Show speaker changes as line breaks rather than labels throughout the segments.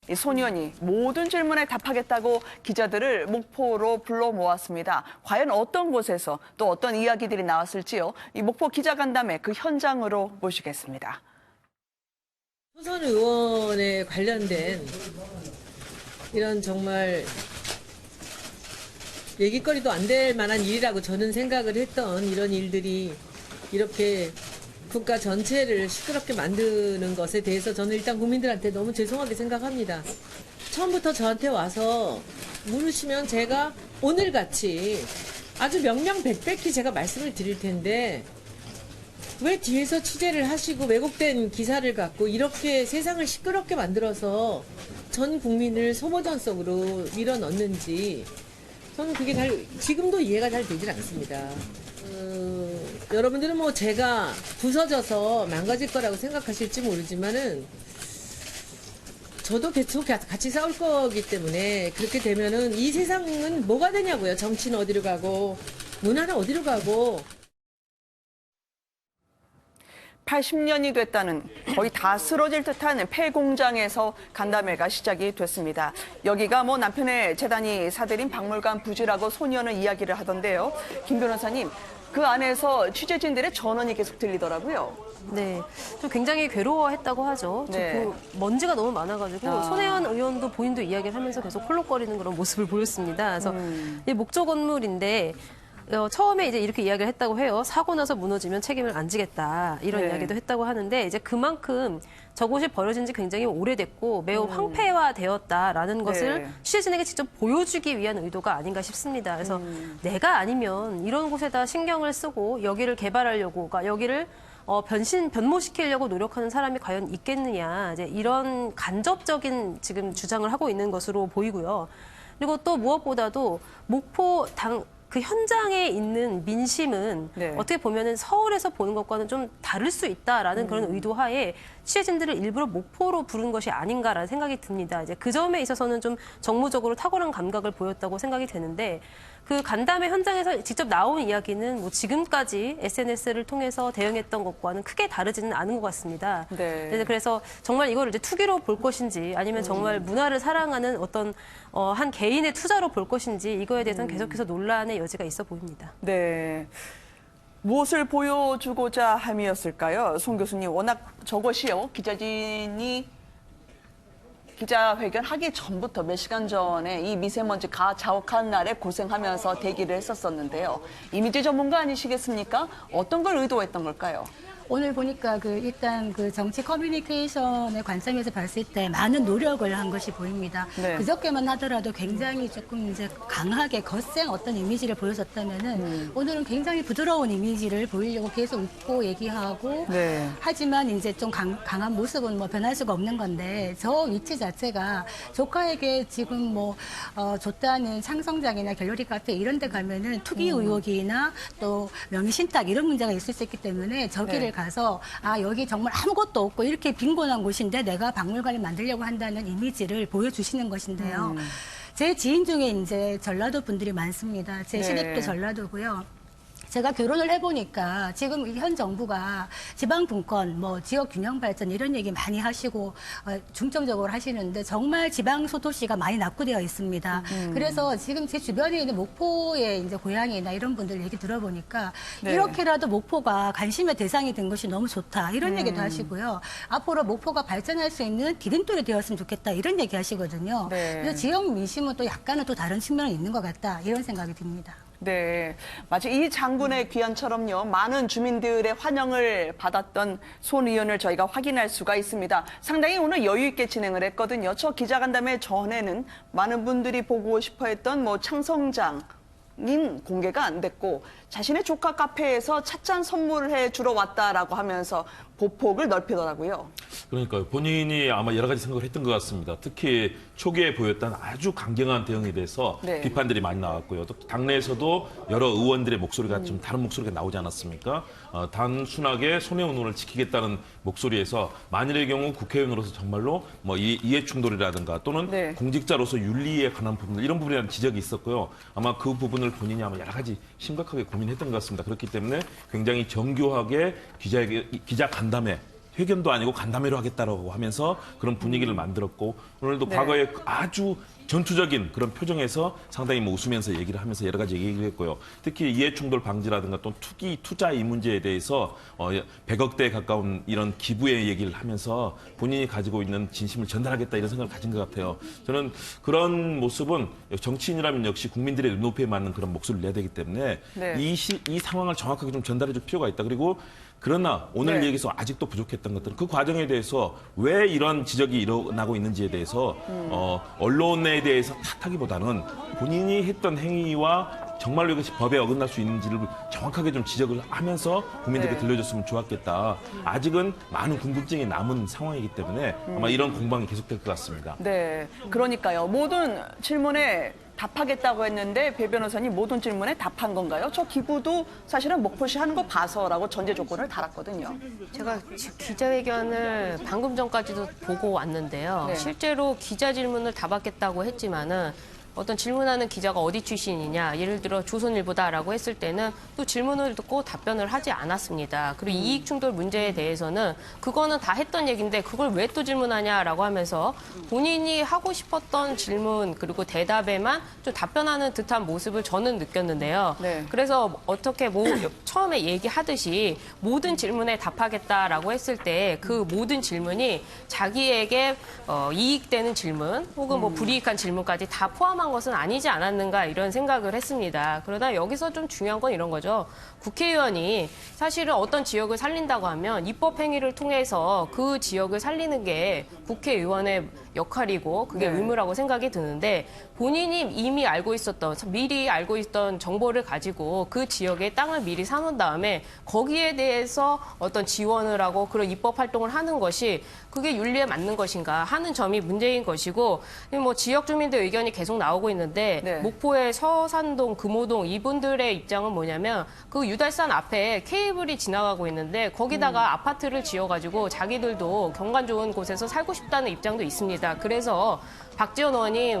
이 소년이 모든 질문에 답하겠다고 기자들을 목포로 불러 모았습니다. 과연 어떤 곳에서 또 어떤 이야기들이 나왔을지요. 이 목포 기자간담회 그 현장으로 모시겠습니다.
초선 의원에 관련된 이런 정말 얘기거리도 안 될 만한 일이라고 저는 생각을 했던 이런 일들이 이렇게 국가 전체를 시끄럽게 만드는 것에 대해서 저는 일단 국민들한테 너무 죄송하게 생각합니다. 처음부터 저한테 와서 물으시면 제가 오늘같이 아주 명명백백히 제가 말씀을 드릴 텐데 왜 뒤에서 취재를 하시고 왜곡된 기사를 갖고 이렇게 세상을 시끄럽게 만들어서 전 국민을 소모전 속으로 밀어넣는지 저는 그게 지금도 이해가 잘 되질 않습니다. 여러분들은 뭐 제가 부서져서 망가질 거라고 생각하실지 모르지만은 저도 계속 같이 싸울 거기 때문에 그렇게 되면은 이 세상은 뭐가 되냐고요. 정치는 어디로 가고 문화는 어디로 가고.
80년이 됐다는 거의 다 쓰러질 듯한 폐공장에서 간담회가 시작이 됐습니다. 여기가 뭐 남편의 재단이 사들인 박물관 부지라고 소년은 이야기를 하던데요. 김 변호사님, 그 안에서 취재진들의 전원이 계속 들리더라고요.
네, 좀 굉장히 괴로워했다고 하죠.
네.
그 먼지가 너무 많아가지고 손혜원 의원도 본인도 이야기를 하면서 계속 홀록거리는 그런 모습을 보였습니다. 그래서 이 목조 건물인데 처음에 이제 이렇게 이야기를 했다고 해요. 사고 나서 무너지면 책임을 안 지겠다 이런
네.
이야기도 했다고 하는데 이제 그만큼 저곳이 벌어진 지 굉장히 오래됐고 매우 황폐화되었다라는 것을
네.
취재진에게 직접 보여주기 위한 의도가 아닌가 싶습니다. 그래서 내가 아니면 이런 곳에다 신경을 쓰고 여기를 개발하려고, 그러니까 여기를 변모시키려고 노력하는 사람이 과연 있겠느냐, 이제 이런 간접적인 지금 주장을 하고 있는 것으로 보이고요. 그리고 또 무엇보다도 그 현장에 있는 민심은
네.
어떻게 보면은 서울에서 보는 것과는 좀 다를 수 있다라는 그런 의도하에 취재진들을 일부러 목포로 부른 것이 아닌가라는 생각이 듭니다. 이제 그 점에 있어서는 좀 정무적으로 탁월한 감각을 보였다고 생각이 되는데 그 간담회 현장에서 직접 나온 이야기는 뭐 지금까지 SNS를 통해서 대응했던 것과는 크게 다르지는 않은 것 같습니다.
네.
그래서 정말 이걸 이제 투기로 볼 것인지 아니면 정말 문화를 사랑하는 어떤 한 개인의 투자로 볼 것인지 이거에 대해서는 계속해서 논란의 여지가 있어 보입니다.
네. 무엇을 보여주고자 함이었을까요? 송 교수님, 워낙 저것이요. 기자회견 하기 전부터 몇 시간 전에 이 미세먼지 자욱한 날에 고생하면서 대기를 했었었는데요. 이미지 전문가 아니시겠습니까? 어떤 걸 의도했던 걸까요?
오늘 보니까 일단 정치 커뮤니케이션의 관점에서 봤을 때 많은 노력을 한 것이 보입니다.
네.
그저께만 하더라도 굉장히 조금 이제 강하게 거센 어떤 이미지를 보여줬다면은 오늘은 굉장히 부드러운 이미지를 보이려고 계속 웃고 얘기하고
네.
하지만 이제 좀 강한 모습은 뭐 변할 수가 없는 건데 저 위치 자체가 조카에게 지금 뭐 줬다는 창성장이나 갤러리 카페 이런 데 가면은 투기 의혹이나 또 명의신탁 이런 문제가 있을 수 있기 때문에 저기를
네.
가서 여기 정말 아무것도 없고 이렇게 빈곤한 곳인데 내가 박물관을 만들려고 한다는 이미지를 보여주시는 것인데요. 제 지인 중에 이제 전라도 분들이 많습니다. 제
네.
시댁도 전라도고요. 제가 결혼을 해보니까 지금 현 정부가 지방분권, 뭐 지역 균형 발전 이런 얘기 많이 하시고 중점적으로 하시는데 정말 지방 소도시가 많이 낙후되어 있습니다. 그래서 지금 제 주변에 있는 목포의 이제 고향이나 이런 분들 얘기 들어보니까
네.
이렇게라도 목포가 관심의 대상이 된 것이 너무 좋다 이런 얘기도 하시고요. 앞으로 목포가 발전할 수 있는 디딤돌이 되었으면 좋겠다 이런 얘기 하시거든요.
네.
그래서 지역 민심은 또 약간은 또 다른 측면이 있는 것 같다 이런 생각이 듭니다.
네, 마치 이 장군의 귀환처럼요. 많은 주민들의 환영을 받았던 손 의원을 저희가 확인할 수가 있습니다. 상당히 오늘 여유 있게 진행을 했거든요. 저 기자간담회 전에는 많은 분들이 보고 싶어했던 뭐 창성장 공개가 안 됐고 자신의 조카 카페에서 찻잔 선물을 해주러 왔다라고 하면서 보폭을 넓히더라고요.
그러니까요. 본인이 아마 여러 가지 생각을 했던 것 같습니다. 특히 초기에 보였던 아주 강경한 대응에 대해서
네.
비판들이 많이 나왔고요. 또 당내에서도 여러 의원들의 목소리가 좀 다른 목소리가 나오지 않았습니까? 단순하게 손혜원 의원을 지키겠다는 목소리에서 만일의 경우 국회의원으로서 정말로 뭐 이해 충돌이라든가 또는
네.
공직자로서 윤리에 관한 부분들 이런 부분에 대한 지적이 있었고요. 아마 그 부분을 본인이 아마 여러 가지 심각하게 고민했던 것 같습니다. 그렇기 때문에 굉장히 정교하게 기자 간담회 회견도 아니고 간담회로 하겠다라고 하면서 그런 분위기를 만들었고 오늘도
네.
과거에 아주 전투적인 그런 표정에서 상당히 뭐 웃으면서 얘기를 하면서 여러 가지 얘기를 했고요. 특히 이해충돌 방지라든가 또 투기, 투자 이 문제에 대해서 100억대에 가까운 이런 기부의 얘기를 하면서 본인이 가지고 있는 진심을 전달하겠다 이런 생각을 가진 것 같아요. 저는 그런 모습은 정치인이라면 역시 국민들의 눈높이에 맞는 그런 목소리를 내야 되기 때문에
네.
이 상황을 정확하게 좀 전달해 줄 필요가 있다. 그리고 그러나 오늘
네.
얘기에서 아직도 부족했던 것들은 그 과정에 대해서 왜 이런 지적이 일어나고 있는지에 대해서 언론에 대해서 탓하기보다는 본인이 했던 행위와 정말로 이것이 법에 어긋날 수 있는지를 정확하게 좀 지적을 하면서 국민들에게
네.
들려줬으면 좋았겠다. 아직은 많은 궁금증이 남은 상황이기 때문에 아마 이런 공방이 계속될 것 같습니다.
네, 그러니까요. 모든 질문에 답하겠다고 했는데 배 변호사님 모든 질문에 답한 건가요? 저 기부도 사실은 목포시 하는 거 봐서라고 전제 조건을 달았거든요.
제가 기자회견을 방금 전까지도 보고 왔는데요.
네.
실제로 기자 질문을 다 받겠다고 했지만은 어떤 질문하는 기자가 어디 출신이냐, 예를 들어 조선일보다라고 했을 때는 또 질문을 듣고 답변을 하지 않았습니다. 그리고 이익충돌 문제에 대해서는 그거는 다 했던 얘기인데 그걸 왜 또 질문하냐라고 하면서 본인이 하고 싶었던 질문 그리고 대답에만 좀 답변하는 듯한 모습을 저는 느꼈는데요.
네.
그래서 어떻게 처음에 얘기하듯이 모든 질문에 답하겠다라고 했을 때 그 모든 질문이 자기에게 이익되는 질문 혹은 뭐 불이익한 질문까지 다 포함한 것은 아니지 않았는가 이런 생각을 했습니다. 그러다 여기서 좀 중요한 건 이런 거죠. 국회의원이 사실은 어떤 지역을 살린다고 하면 입법 행위를 통해서 그 지역을 살리는 게 국회의원의 역할이고 그게
네.
의무라고 생각이 드는데 본인이 이미 미리 알고 있던 정보를 가지고 그 지역의 땅을 미리 사놓은 다음에 거기에 대해서 어떤 지원을 하고 그런 입법 활동을 하는 것이 그게 윤리에 맞는 것인가 하는 점이 문제인 것이고 뭐 지역 주민들 의견이 계속 나오고 있는데
네.
목포의 서산동, 금호동 이분들의 입장은 뭐냐면 그 유달산 앞에 케이블이 지나가고 있는데 거기다가 아파트를 지어가지고 자기들도 경관 좋은 곳에서 살고 싶다는 입장도 있습니다. 그래서 박지원 의원이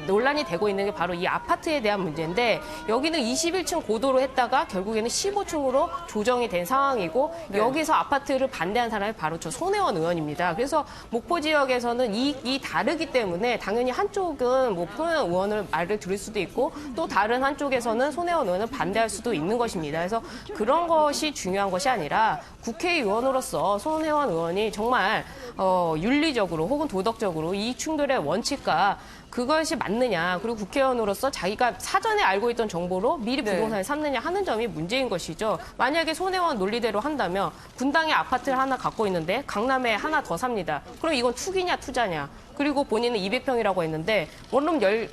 논란이 되고 있는 게 바로 이 아파트에 대한 문제인데 여기는 21층 고도로 했다가 결국에는 15층으로 조정이 된 상황이고
네.
여기서 아파트를 반대한 사람이 바로 저 손혜원 의원입니다. 그래서 목포 지역에서는 이익이 다르기 때문에 당연히 한쪽은 뭐 손혜원 의원을 말을 들을 수도 있고 또 다른 한쪽에서는 손혜원 의원을 반대할 수도 있는 것입니다. 그래서 그런 것이 중요한 것이 아니라 국회의원으로서 손혜원 의원이 정말 윤리적으로 혹은 도덕적으로 이익 충돌의 원칙과 그것이 맞느냐 그리고 국회의원으로서 자기가 사전에 알고 있던 정보로 미리
네.
부동산을 샀느냐 하는 점이 문제인 것이죠. 만약에 손혜원 논리대로 한다면 분당에 아파트를 하나 갖고 있는데 강남에 하나 더 삽니다. 그럼 이건 투기냐 투자냐. 그리고 본인은 200평이라고 했는데 원룸을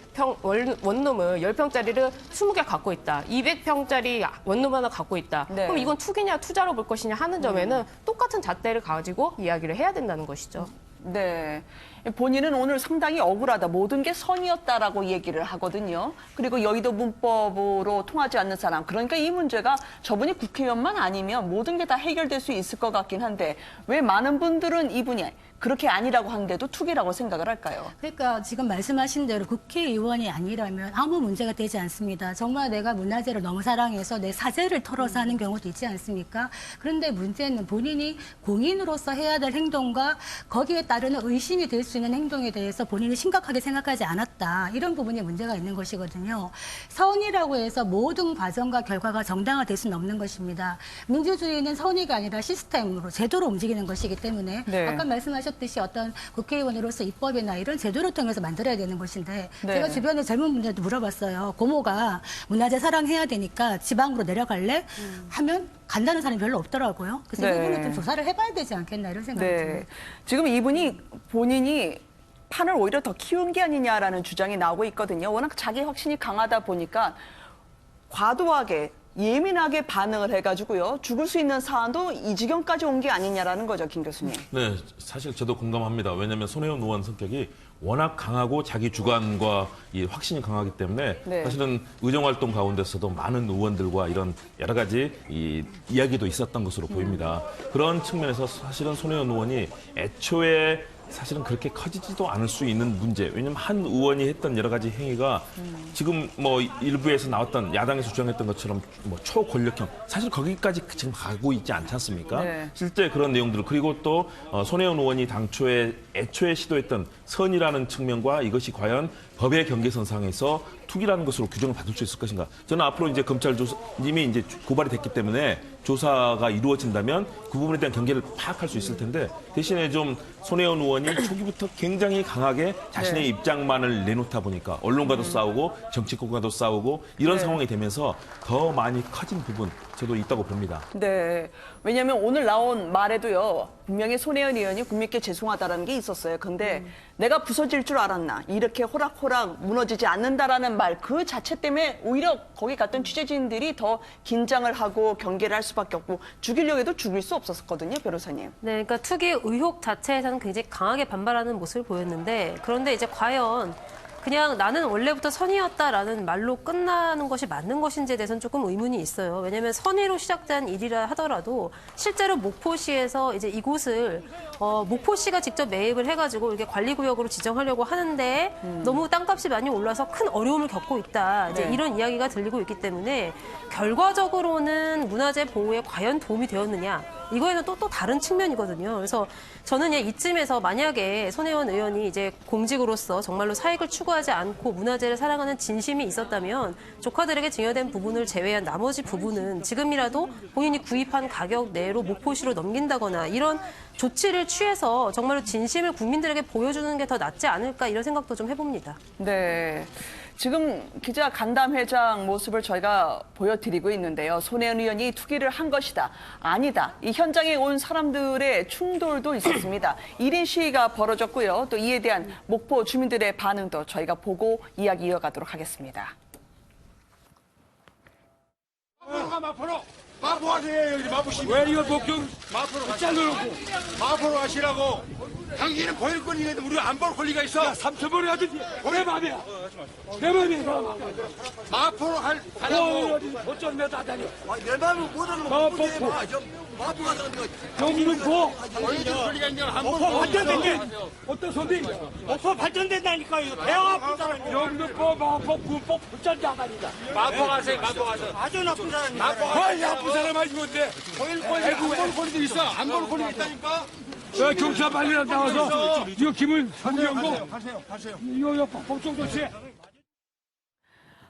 10평짜리를 20개 갖고 있다. 200평짜리 원룸 하나 갖고 있다.
네.
그럼 이건 투기냐 투자로 볼 것이냐 하는 점에는 똑같은 잣대를 가지고 이야기를 해야 된다는 것이죠.
네. 본인은 오늘 상당히 억울하다. 모든 게 선이었다라고 얘기를 하거든요. 그리고 여의도 문법으로 통하지 않는 사람. 그러니까 이 문제가 저분이 국회의원만 아니면 모든 게 다 해결될 수 있을 것 같긴 한데 왜 많은 분들은 이분이 그렇게 아니라고 하는데도 투기라고 생각을 할까요?
그러니까 지금 말씀하신 대로 국회의원이 아니라면 아무 문제가 되지 않습니다. 정말 내가 문화재를 너무 사랑해서 내 사재를 털어서 하는 경우도 있지 않습니까? 그런데 문제는 본인이 공인으로서 해야 될 행동과 거기에 따르는 의심이 될 수 있는 행동에 대해서 본인이 심각하게 생각하지 않았다. 이런 부분에 문제가 있는 것이거든요. 선의라고 해서 모든 과정과 결과가 정당화될 수는 없는 것입니다. 민주주의는 선의가 아니라 시스템으로 제도로 움직이는 것이기 때문에
네.
아까 말씀하셨듯이 어떤 국회의원으로서 입법이나 이런 제도를 통해서 만들어야 되는 것인데
네.
제가 주변에 젊은 분들도 물어봤어요. 고모가 문화재 사랑해야 되니까 지방으로 내려갈래? 하면 간다는 사람이 별로 없더라고요. 그래서
네.
이 부분을 좀 조사를 해봐야 되지 않겠나 이런 생각이 듭니다.
네. 지금 이분이 본인이 판을 오히려 더 키운 게 아니냐라는 주장이 나오고 있거든요. 워낙 자기 확신이 강하다 보니까 과도하게 예민하게 반응을 해가지고요. 죽을 수 있는 사안도 이 지경까지 온 게 아니냐라는 거죠, 김 교수님.
네, 사실 저도 공감합니다. 왜냐하면 손혜원 의원 성격이 워낙 강하고 자기 주관과 이 확신이 강하기 때문에
네.
사실은 의정활동 가운데서도 많은 의원들과 이런 여러 가지 이야기도 있었던 것으로 보입니다. 그런 측면에서 사실은 손혜원 의원이 애초에 사실은 그렇게 커지지도 않을 수 있는 문제. 왜냐하면 한 의원이 했던 여러 가지 행위가 지금 뭐 일부에서 나왔던 야당에서 주장했던 것처럼 뭐 초권력형 사실 거기까지 지금 가고 있지 않지 않습니까?
네.
실제 그런 내용들 그리고 또 손혜원 의원이 당초에 애초에 시도했던 선이라는 측면과 이것이 과연 법의 경계선상에서 투기라는 것으로 규정을 받을 수 있을 것인가? 저는 앞으로 이제 검찰 조사님이 이제 고발이 됐기 때문에 조사가 이루어진다면 그 부분에 대한 경계를 파악할 수 있을 텐데 대신에 좀 손혜원 의원이 초기부터 굉장히 강하게 자신의 입장만을 내놓다 보니까 언론과도 싸우고 정치권과도 싸우고 이런 상황이 되면서 더 많이 커진 부분 저도 있다고 봅니다.
네. 왜냐하면 오늘 나온 말에도요. 분명히 손혜원 의원이 국민께 죄송하다라는 게 있었어요. 근데 내가 부서질 줄 알았나. 이렇게 호락호락 무너지지 않는다라는 말 그 자체 때문에 오히려 거기 갔던 취재진들이 더 긴장을 하고 경계를 할 수밖에 없고 죽이려고 해도 죽일 수 없었거든요. 변호사님.
네, 그러니까 투기 의혹 자체에서는 굉장히 강하게 반발하는 모습을 보였는데 그런데 이제 과연 그냥 나는 원래부터 선의였다라는 말로 끝나는 것이 맞는 것인지에 대해서는 조금 의문이 있어요. 왜냐하면 선의로 시작된 일이라 하더라도 실제로 목포시에서 이제 이곳을 목포시가 직접 매입을 해가지고 이렇게 관리구역으로 지정하려고 하는데 너무 땅값이 많이 올라서 큰 어려움을 겪고 있다. 이제
네.
이런 이야기가 들리고 있기 때문에 결과적으로는 문화재 보호에 과연 도움이 되었느냐. 이거에는 또 다른 측면이거든요. 그래서 저는 이쯤에서 만약에 손혜원 의원이 이제 공직으로서 정말로 사익을 추구하지 않고 문화재를 사랑하는 진심이 있었다면 조카들에게 증여된 부분을 제외한 나머지 부분은 지금이라도 본인이 구입한 가격 내로 목포시로 넘긴다거나 이런 조치를 취해서 정말로 진심을 국민들에게 보여주는 게 더 낫지 않을까 이런 생각도 좀 해봅니다.
네. 지금 기자 간담회장 모습을 저희가 보여드리고 있는데요. 손혜원 의원이 투기를 한 것이다. 아니다. 이 현장에 온 사람들의 충돌도 있었습니다. 1인 시위가 벌어졌고요. 또 이에 대한 목포 주민들의 반응도 저희가 보고 이야기 이어가도록 하겠습니다.
마포 하세요. 여기 마포시. 왜 이거 목경 마포로 잘라놓고 마포로 하시라고. 당신은 보일 권리가 있는데 우리가 안 볼 권리가 있어. 야, 3천번에 하든지. 내 맘이야. 내 맘이야. 마포로 하라고. 어쩐 몇 하다니.
내 맘은 못 하는 거
마포.
마포 가서
경기는고.
보일 권리가 있는 안
목포 발전된대. 어떤 소리?
목포 발전된다니까 이거 배가 아픈 사람이.
영등포 마포 군포 부천자다니다.
마포 가세요. 마포 가서. 아주 나쁜 사람이. 마포
나쁜 사람 아니고 뭔데?
보일 권리 안볼 권리도 있어. 안 볼 권리 있다니까.
경찰 빨리 나와서 이거 김을 성경고.
가세요.
이거 법정 조치.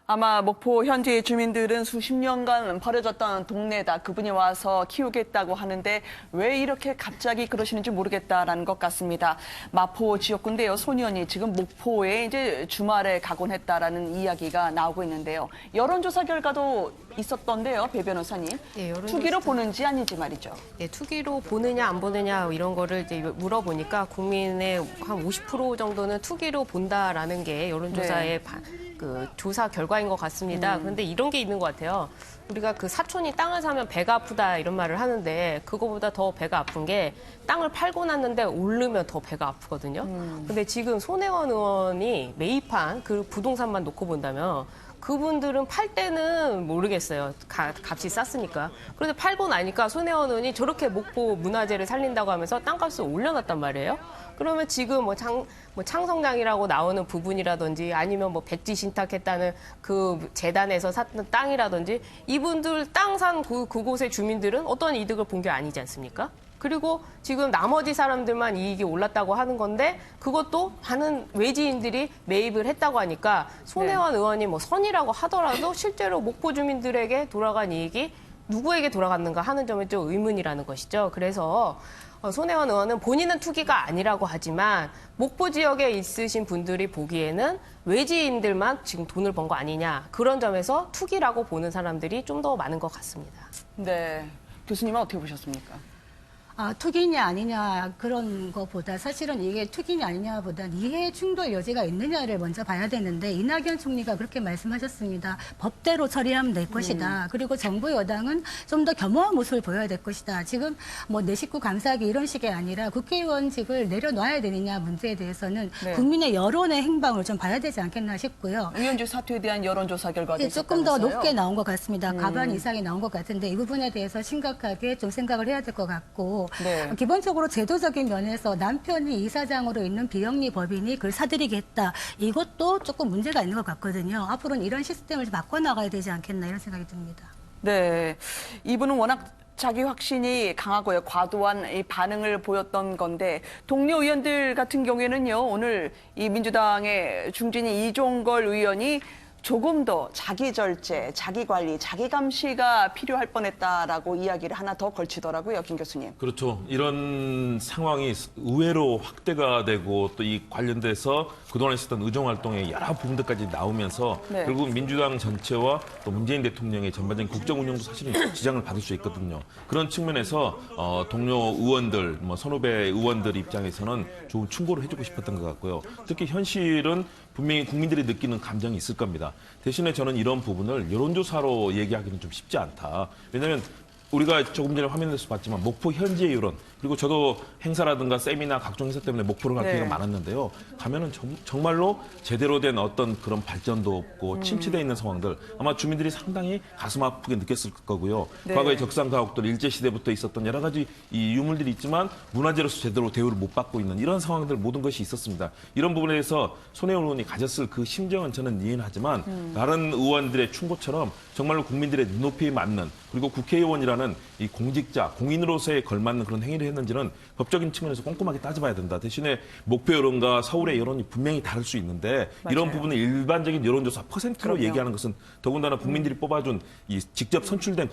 아마 목포 현지 주민들은 수십 년간 버려졌던 동네다. 그분이 와서 키우겠다고 하는데 왜 이렇게 갑자기 그러시는지 모르겠다라는 것 같습니다. 마포 지역구인데요. 손 의원이 지금 목포에 이제 주말에 가곤 했다라는 이야기가 나오고 있는데요. 여론조사 결과도 있었던데요, 배 변호사님.
네, 여론조사.
투기로 보는지 아닌지 말이죠.
네, 투기로 보느냐 안 보느냐 이런 거를 이제 물어보니까 국민의 한 50% 정도는 투기로 본다라는 게 여론조사의 그 조사 결과인 것 같습니다. 그런데 이런 게 있는 것 같아요. 우리가 그 사촌이 땅을 사면 배가 아프다 이런 말을 하는데 그거보다 더 배가 아픈 게 땅을 팔고 났는데 오르면 더 배가 아프거든요. 근데 지금 손혜원 의원이 매입한 그 부동산만 놓고 본다면 그분들은 팔 때는 모르겠어요. 값이 쌌으니까. 그런데 팔고 나니까 손혜원 의원이 저렇게 목포 문화재를 살린다고 하면서 땅값을 올려놨단 말이에요. 그러면 지금 창성장이라고 나오는 부분이라든지 아니면 뭐 백지 신탁했다는 그 재단에서 샀던 땅이라든지 이분들 땅 산 그곳의 주민들은 어떤 이득을 본 게 아니지 않습니까? 그리고 지금 나머지 사람들만 이익이 올랐다고 하는 건데 그것도 많은 외지인들이 매입을 했다고 하니까 손혜원 의원이 뭐 선이라고 하더라도 실제로 목포 주민들에게 돌아간 이익이 누구에게 돌아갔는가 하는 점이 좀 의문이라는 것이죠. 그래서 손혜원 의원은 본인은 투기가 아니라고 하지만 목포 지역에 있으신 분들이 보기에는 외지인들만 지금 돈을 번 거 아니냐. 그런 점에서 투기라고 보는 사람들이 좀 더 많은 것 같습니다.
네. 교수님은 어떻게 보셨습니까?
투기냐 아니냐 그런 것보다 사실은 이게 투기냐 아니냐보다 이해 충돌 여지가 있느냐를 먼저 봐야 되는데 이낙연 총리가 그렇게 말씀하셨습니다. 법대로 처리하면 될 것이다. 그리고 정부 여당은 좀 더 겸허한 모습을 보여야 될 것이다. 지금 뭐 내 식구 감싸기 이런 식이 아니라 국회의원직을 내려놔야 되느냐 문제에 대해서는
네.
국민의 여론의 행방을 좀 봐야 되지 않겠나 싶고요.
의원직 사퇴에 대한 여론조사 결과도
조금 더
있었다면서요?
높게 나온 것 같습니다. 과반 이상이 나온 것 같은데 이 부분에 대해서 심각하게 좀 생각을 해야 될 것 같고 있고
네.
기본적으로 제도적인 면에서 남편이 이사장으로 있는 비영리 법인이 그걸 사들이게 했다. 이것도 조금 문제가 있는 것 같거든요. 앞으로는 이런 시스템을 좀 바꿔나가야 되지 않겠나 이런 생각이 듭니다.
네, 이분은 워낙 자기 확신이 강하고요. 과도한 이 반응을 보였던 건데 동료 의원들 같은 경우에는요. 오늘 이 민주당의 중진이 이종걸 의원이 조금 더 자기 절제, 자기 관리, 자기 감시가 필요할 뻔했다라고 이야기를 하나 더 걸치더라고요, 김 교수님.
그렇죠. 이런 상황이 의외로 확대가 되고 또 이 관련돼서 그동안 있었던 의정 활동의 여러 부분들까지 나오면서
네.
결국 민주당 전체와 또 문재인 대통령의 전반적인 국정 운영도 사실은 지장을 받을 수 있거든요. 그런 측면에서 동료 의원들, 선후배 의원들 입장에서는 좋은 충고를 해주고 싶었던 것 같고요. 특히 현실은 분명히 국민들이 느끼는 감정이 있을 겁니다. 대신에 저는 이런 부분을 여론조사로 얘기하기는 좀 쉽지 않다. 왜냐하면 우리가 조금 전에 화면에서 봤지만 목포 현지의 여론, 그리고 저도 행사라든가 세미나 각종 행사 때문에 목포를 갈 기회가 많았는데요. 가면은 정말로 제대로 된 어떤 그런 발전도 없고 침체되어 있는 상황들 아마 주민들이 상당히 가슴 아프게 느꼈을 거고요.
네.
과거에 적산가옥들 일제시대부터 있었던 여러 가지 이 유물들이 있지만 문화재로서 제대로 대우를 못 받고 있는 이런 상황들 모든 것이 있었습니다. 이런 부분에 대해서 손혜원 의원이 가졌을 그 심정은 저는 이해는 하지만 다른 의원들의 충고처럼 정말로 국민들의 눈높이에 맞는 그리고 국회의원이라는 이 공직자, 공인으로서의 걸맞는 그런 행위를 했는지는 법적인 측면에서 꼼꼼하게 따져봐야 된다. 대신에 목표 여론과 서울의 여론이 분명히 다를 수 있는데 이런
맞아요.
부분을 일반적인 여론조사 퍼센트로
그럼요.
얘기하는 것은 더군다나 국민들이 뽑아준 이 직접 선출된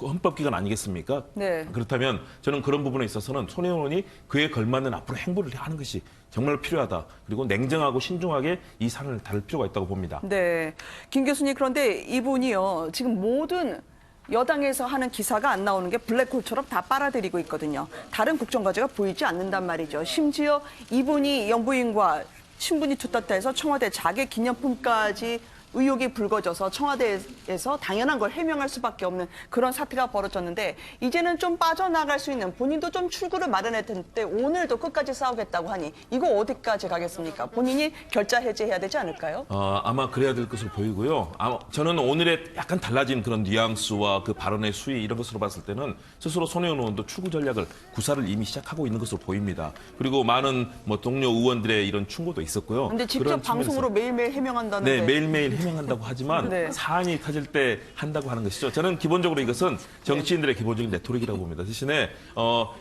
헌법기관 아니겠습니까?
네.
그렇다면 저는 그런 부분에 있어서는 손혜원 의원이 그에 걸맞는 앞으로 행보를 하는 것이 정말 필요하다. 그리고 냉정하고 신중하게 이 사안을 다룰 필요가 있다고 봅니다.
네, 김 교수님 그런데 이분이요. 지금 모든 여당에서 하는 기사가 안 나오는 게 블랙홀처럼 다 빨아들이고 있거든요. 다른 국정과제가 보이지 않는단 말이죠. 심지어 이분이 영부인과 친분이 두텁다 해서 청와대 자객 기념품까지 의혹이 불거져서 청와대에서 당연한 걸 해명할 수밖에 없는 그런 사태가 벌어졌는데 이제는 좀 빠져나갈 수 있는 본인도 좀 출구를 마련할 텐데 오늘도 끝까지 싸우겠다고 하니 이거 어디까지 가겠습니까? 본인이 결자 해제해야 되지 않을까요?
아마 그래야 될 것으로 보이고요. 저는 오늘의 약간 달라진 그런 뉘앙스와 그 발언의 수위 이런 것으로 봤을 때는 스스로 손혜원 의원도 출구 전략을 구사를 이미 시작하고 있는 것으로 보입니다. 그리고 많은 동료 의원들의 이런 충고도 있었고요.
근데 직접
그런
방송으로 매일매일 해명한다는데.
네, 매일매일 해명한다고 하지만
네.
사안이 터질 때 한다고 하는 것이죠. 저는 기본적으로 이것은 정치인들의 기본적인 레토릭이라고 봅니다. 대신에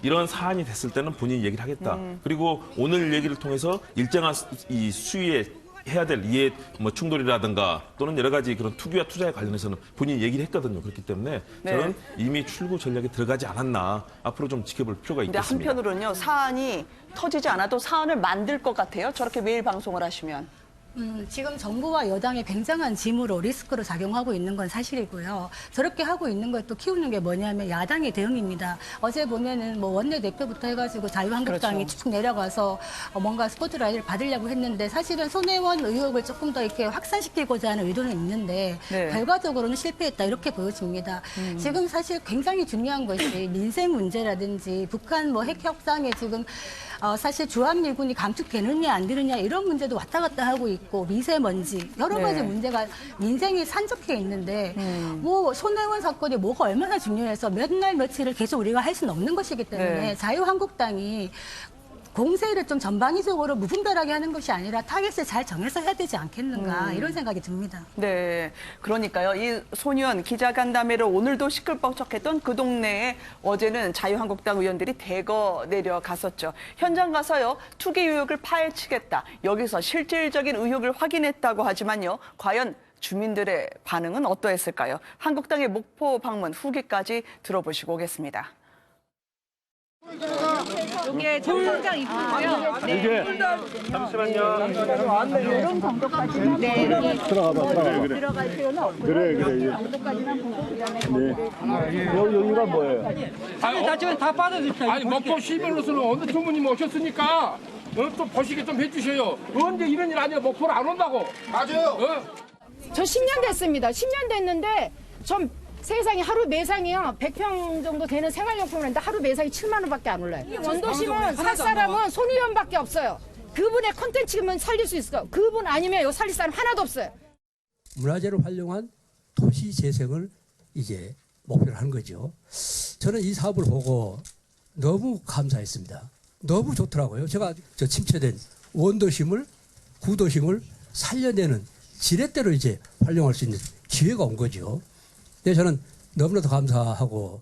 이런 사안이 됐을 때는 본인이 얘기를 하겠다. 그리고 오늘 얘기를 통해서 일정한 이 수위에 해야 될 이해 충돌이라든가 또는 여러 가지 그런 투기와 투자에 관련해서는 본인이 얘기를 했거든요. 그렇기 때문에 저는 이미 출구 전략에 들어가지 않았나 앞으로 좀 지켜볼 필요가
근데
있겠습니다.
한편으로는요. 사안이 터지지 않아도 사안을 만들 것 같아요. 저렇게 매일 방송을 하시면.
지금 정부와 여당이 굉장한 짐으로 리스크로 작용하고 있는 건 사실이고요. 저렇게 하고 있는 걸 또 키우는 게 뭐냐면 야당의 대응입니다. 어제 보면은 원내대표부터 해가지고 자유한국당이
그렇죠.
쭉 내려가서 뭔가 스포트라이트를 받으려고 했는데 사실은 손혜원 의혹을 조금 더 이렇게 확산시키고자 하는 의도는 있는데
네.
결과적으로는 실패했다 이렇게 보여집니다. 지금 사실 굉장히 중요한 것이 민생 문제라든지 북한 핵 협상에 지금 사실 주한미군이 감축되느냐 안 되느냐 이런 문제도 왔다 갔다 하고 있고 미세먼지 여러 가지 문제가 민생이 산적해 있는데 손혜원 사건이 뭐가 얼마나 중요해서 몇 날 며칠을 계속 우리가 할 수는 없는 것이기 때문에 자유한국당이 공세를 좀 전방위적으로 무분별하게 하는 것이 아니라 타겟을 잘 정해서 해야 되지 않겠는가 이런 생각이 듭니다.
네, 그러니까요. 이 소년 기자간담회를 오늘도 시끌벅적했던 그 동네에 어제는 자유한국당 의원들이 대거 내려갔었죠. 현장 가서요. 투기 의혹을 파헤치겠다. 여기서 실질적인 의혹을 확인했다고 하지만요. 과연 주민들의 반응은 어떠했을까요? 한국당의 목포 방문 후기까지 들어보시고 오겠습니다.
이게 정상장 입구고요.
이게 잠시만요.
이런 정도까지는 네, 들어갈 필요는 없고요. 그래. 정도까지만 보고 그다음에
여기가 뭐예요?
아니 나중에 다 빠져주세요.
아니 먹고 시별로서는 어느 총무님 오셨으니까 또 보시게 좀 해주셔요. 언제 이런 일 아니야? 목포를 안 온다고. 맞아요.
저 10년 됐습니다. 10년 됐는데 좀 세상에 하루 매상이요 100평 정도 되는 생활용품을 했는데 하루 매상이 7만 원밖에 안 올라요. 이 원도심은 살 사람은 손 의원밖에 없어요. 그분의 콘텐츠면 살릴 수 있을 거예요. 그분 아니면 요 살릴 사람 하나도 없어요.
문화재를 활용한 도시 재생을 이제 목표로 하는 거죠. 저는 이 사업을 보고 너무 감사했습니다. 너무 좋더라고요. 제가 저 침체된 원도심을 구도심을 살려내는 지렛대로 이제 활용할 수 있는 기회가 온 거죠. 네, 저는 너무나도 감사하고.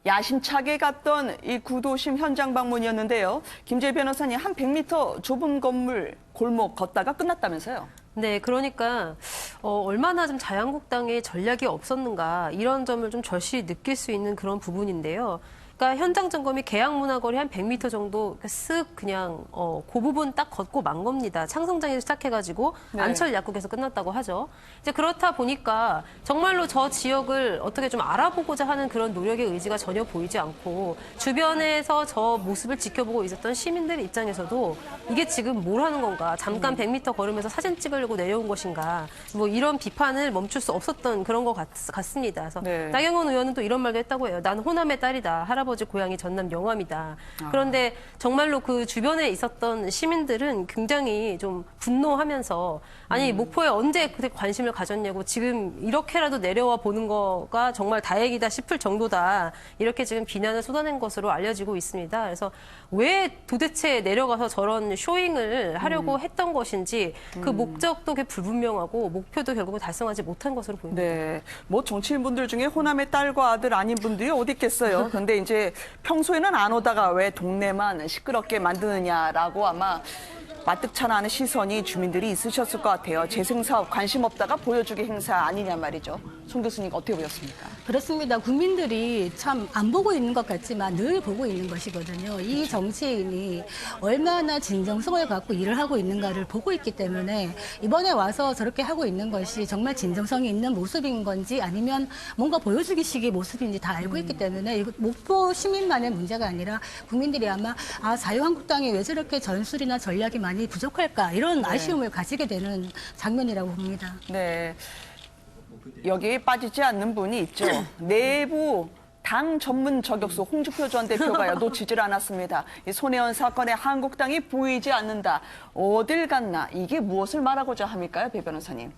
야심차게 갔던 이 구도심 현장 방문이었는데요. 김재희 변호사님, 한 100m 좁은 건물 골목 걷다가 끝났다면서요?
네, 그러니까 얼마나 좀 자유한국당의 전략이 없었는가 이런 점을 좀 절실히 느낄 수 있는 그런 부분인데요. 그러니까 현장 점검이 계양문화거리 한 100m 정도 쓱 그냥 그 부분 딱 걷고 만 겁니다. 창성장에서 시작해가지고
네.
안철 약국에서 끝났다고 하죠. 이제 그렇다 보니까 정말로 저 지역을 어떻게 좀 알아보고자 하는 그런 노력의 의지가 전혀 보이지 않고 주변에서 저 모습을 지켜보고 있었던 시민들 입장에서도 이게 지금 뭘 하는 건가? 잠깐 100m 걸으면서 사진 찍으려고 내려온 것인가? 뭐 이런 비판을 멈출 수 없었던 그런 것 같습니다. 그래서
네.
나경원 의원은 또 이런 말도 했다고 해요. 나는 호남의 딸이다. 할아버지 고향이 전남 영암이다. 그런데 정말로 그 주변에 있었던 시민들은 굉장히 좀 분노하면서 아니 목포에 언제 그때 관심을 가졌냐고 지금 이렇게라도 내려와 보는 거가 정말 다행이다 싶을 정도다. 이렇게 지금 비난을 쏟아낸 것으로 알려지고 있습니다. 그래서 왜 도대체 내려가서 저런 쇼잉을 하려고 했던 것인지 그 목적도 불분명하고 목표도 결국은 달성하지 못한 것으로 보입니다.
네, 뭐 정치인분들 중에 호남의 딸과 아들 아닌 분들이 어디 있겠어요. 그런데 이제 평소에는 안 오다가 왜 동네만 시끄럽게 만드느냐라고 아마 마뜩찮아하는 시선이 주민들이 있으셨을 것 같아요. 재생사업 관심 없다가 보여주기 행사 아니냐 말이죠. 송 교수님 어떻게 보셨습니까?
그렇습니다. 국민들이 참 안 보고 있는 것 같지만 늘 보고 있는 것이거든요. 이 정치인이 얼마나 진정성을 갖고 일을 하고 있는가를 보고 있기 때문에 이번에 와서 저렇게 하고 있는 것이 정말 진정성이 있는 모습인 건지 아니면 뭔가 보여주기식의 모습인지 다 알고 있기 때문에 이거 목포 시민만의 문제가 아니라 국민들이 아마 자유한국당이 왜 저렇게 전술이나 전략이 많이 부족할까 이런 아쉬움을 가지게 되는 장면이라고 봅니다.
네, 여기에 빠지지 않는 분이 있죠. 내부 당 전문 저격수 홍준표 전 대표가요 놓치질 않았습니다. 이 손혜원 사건에 한국당이 보이지 않는다. 어딜 갔나? 이게 무엇을 말하고자 합니까, 배 변호사님?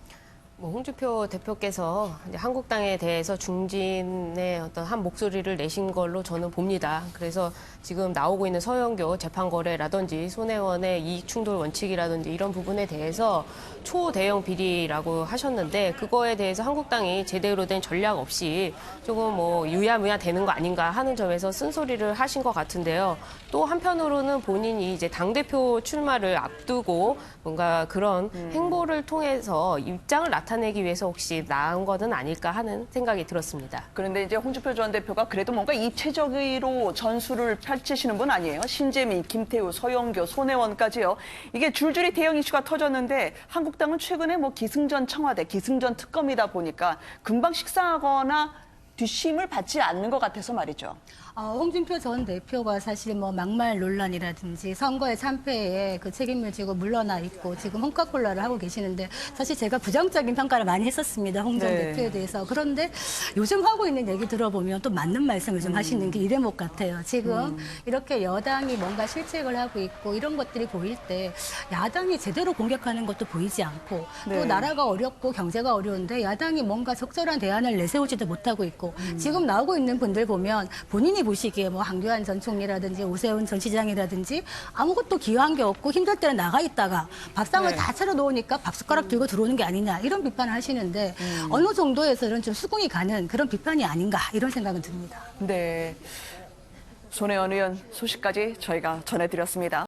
뭐 홍준표 대표께서 이제 한국당에 대해서 중진의 어떤 한 목소리를 내신 걸로 저는 봅니다. 그래서 지금 나오고 있는 서영교 재판거래라든지 손혜원의 이익충돌 원칙이라든지 이런 부분에 대해서 초대형 비리라고 하셨는데 그거에 대해서 한국당이 제대로 된 전략 없이 조금 뭐 유야무야 되는 거 아닌가 하는 점에서 쓴소리를 하신 것 같은데요. 또 한편으로는 본인이 이제 당대표 출마를 앞두고 뭔가 그런 행보를 통해서 입장을 나타내기 위해서 혹시 나온 것은 아닐까 하는 생각이 들었습니다.
그런데 이제 홍준표 전 대표가 그래도 뭔가 입체적으로 전술을 펼치시는 분 아니에요? 신재민, 김태우, 서영교, 손혜원까지요. 이게 줄줄이 대형 이슈가 터졌는데 한국당은 최근에 뭐 기승전 청와대, 기승전 특검이다 보니까 금방 식상하거나 뒷심을 받지 않는 것 같아서 말이죠.
홍준표 전 대표가 사실 뭐 막말 논란이라든지 선거의 참패에 그 책임을 지고 물러나 있고 지금 홍카콜라를 하고 계시는데 사실 제가 부정적인 평가를 많이 했었습니다. 홍 전
네.
대표에 대해서. 그런데 요즘 하고 있는 얘기 들어보면 또 맞는 말씀을 좀 하시는 게 이래목 같아요. 지금 이렇게 여당이 뭔가 실책을 하고 있고 이런 것들이 보일 때 야당이 제대로 공격하는 것도 보이지 않고
네.
또 나라가 어렵고 경제가 어려운데 야당이 뭔가 적절한 대안을 내세우지도 못하고 있고 지금 나오고 있는 분들 보면 본인이 보시기에 뭐 한교안 전 총리라든지 오세훈 전 시장이라든지 아무것도 기여한 게 없고 힘들 때는 나가 있다가 밥상을
네.
다 차려 놓으니까 밥숟가락 들고 들어오는 게 아니냐 이런 비판을 하시는데 어느 정도에서는 좀 수긍이 가는 그런 비판이 아닌가 이런 생각은 듭니다.
네, 손혜원 의원 소식까지 저희가 전해드렸습니다.